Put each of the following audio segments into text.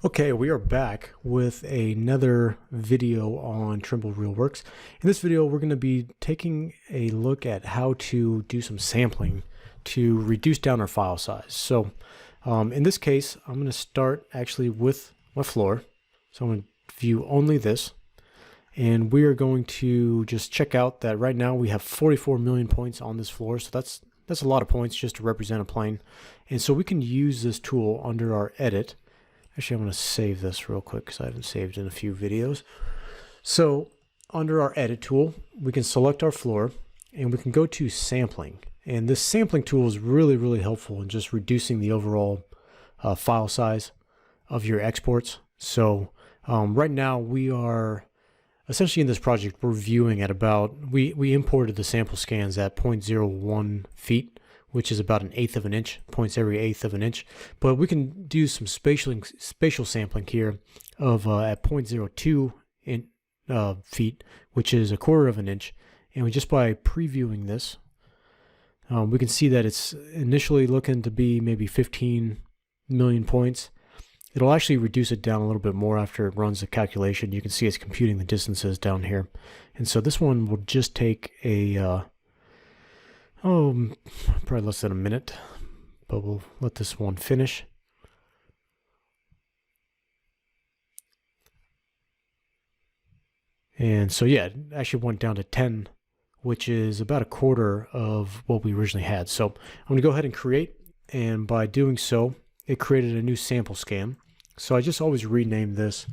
Okay, we are back with another video on Trimble Realworks. In this video, we're going to be taking a look at how to do some sampling to reduce down our file size. So in this case, I'm going to start actually with my floor. So I'm going to view only this. And we are going to just check out that right now we have 44 million points on this floor. So that's a lot of points just to represent a plane. And so we can use this tool under our edit. Actually, I'm going to save this real quick because I haven't saved in a few videos. So under our edit tool, we can select our floor and we can go to sampling. And this sampling tool is really helpful in just reducing the overall file size of your exports. So right now we are essentially in this project, we're viewing at about, we imported the sample scans at 0.01 feet, which is about 1/8 of an inch, points every 1/8 of an inch. But we can do some spatial sampling here of at 0.02 feet, which is 1/4 of an inch. And we just by previewing this, we can see that it's initially looking to be maybe 15 million points. It'll actually reduce it down a little bit more after it runs the calculation. You can see it's computing the distances down here. And so this one will just take a probably less than a minute, but we'll let this one finish. And so yeah, it actually went down to 10, which is about 1/4 of what we originally had. So I'm going to go ahead and create, and by doing so, it created a new sample scan. So I just always rename this,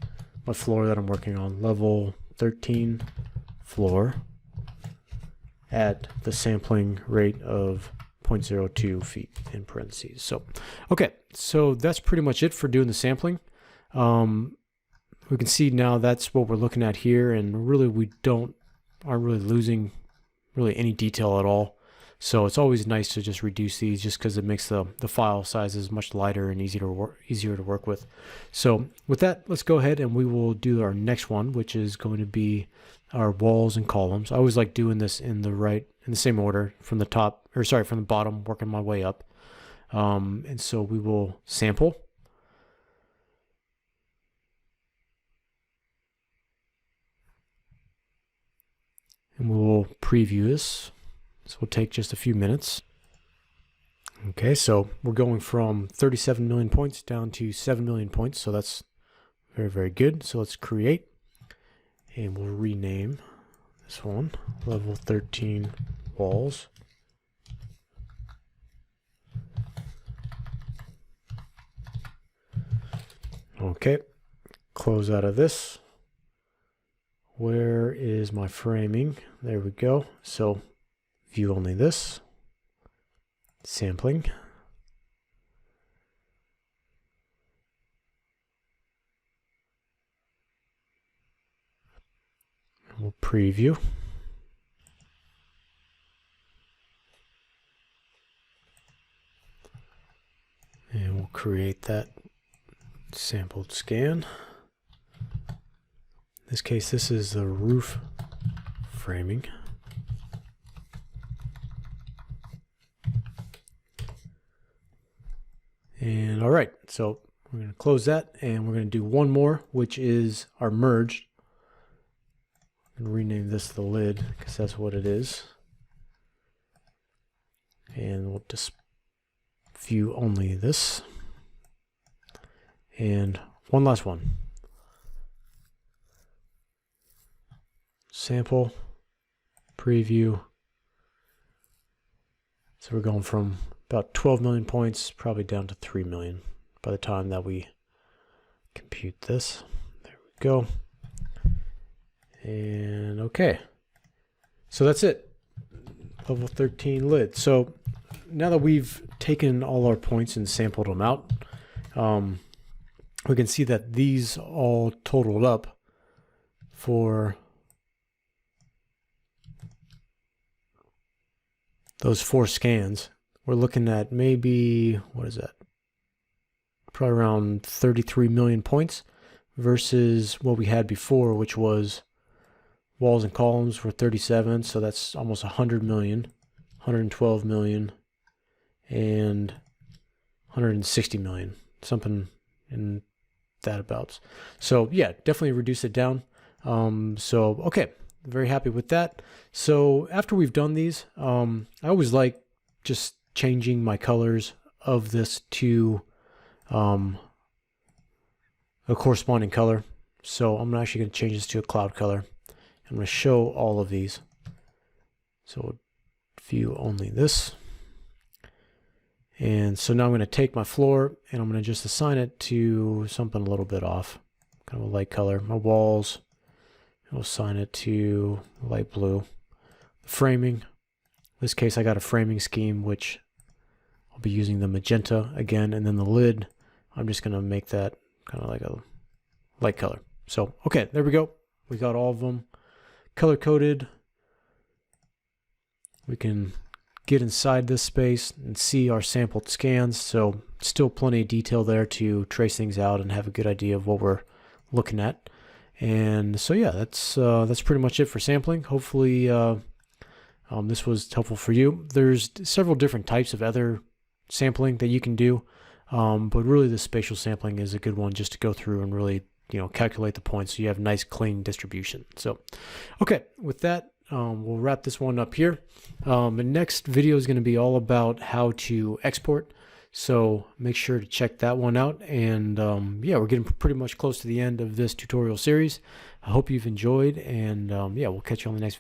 my floor that I'm working on, level 13 floor, at the sampling rate of 0.02 feet in parentheses. So, okay, so that's pretty much it for doing the sampling. We can see now that's what we're looking at here, and really we aren't really losing any detail at all. So it's always nice to just reduce these just because it makes the file sizes much lighter and easier to work with. So with that, let's go ahead and we will do our next one, which is going to be our walls and columns. I always like doing this in the same order from the top, or sorry, from the bottom, working my way up. And so we will sample. And we'll preview this. So we'll take just a few minutes. Okay, so we're going from 37 million points down to 7 million points. So that's very good. So let's create, and we'll rename this one level 13 walls. Okay, close out of this. Where is my framing? There we go. So view only this, sampling. We'll preview. And we'll create that sampled scan. In this case, this is the roof framing. And all right, so we're going to close that, and we're going to do one more, which is our merged. I'm going to rename this the lid because that's what it is. And we'll just view only this. And one last one. Sample, preview. So we're going from about 12 million points, probably down to 3 million by the time that we compute this. There we go. And okay. So that's it. Level 13 lid. So now that we've taken all our points and sampled them out, we can see that these all totaled up for those 4 scans. We're looking at maybe, what is that? Probably around 33 million points versus what we had before, which was walls and columns were 37. So that's almost 100 million, 112 million, and 160 million. Something in that about. So yeah, definitely reduce it down. So okay, very happy with that. So after we've done these, I always like just changing my colors of this to a corresponding color. So I'm actually going to change this to a cloud color. I'm going to show all of these. So view only this. And so now I'm going to take my floor and I'm going to just assign it to something a little bit off, kind of a light color. My walls, I'll assign it to light blue. The framing, in this case I got a framing scheme which I'll be using the magenta again, and then the lid, I'm just going to make that kind of like a light color. So okay, there we go. We got all of them color coded. We can get inside this space and see our sampled scans. So still plenty of detail there to trace things out and have a good idea of what we're looking at. And so yeah, that's pretty much it for sampling. Hopefully this was helpful for you. There's several different types of other sampling that you can do, but really the spatial sampling is a good one just to go through and really calculate the points so you have nice clean distribution. So okay, with that, we'll wrap this one up here. The next video is going to be all about how to export, so make sure to check that one out. And yeah, we're getting pretty much close to the end of this tutorial series. I hope you've enjoyed, and yeah, we'll catch you on the next video.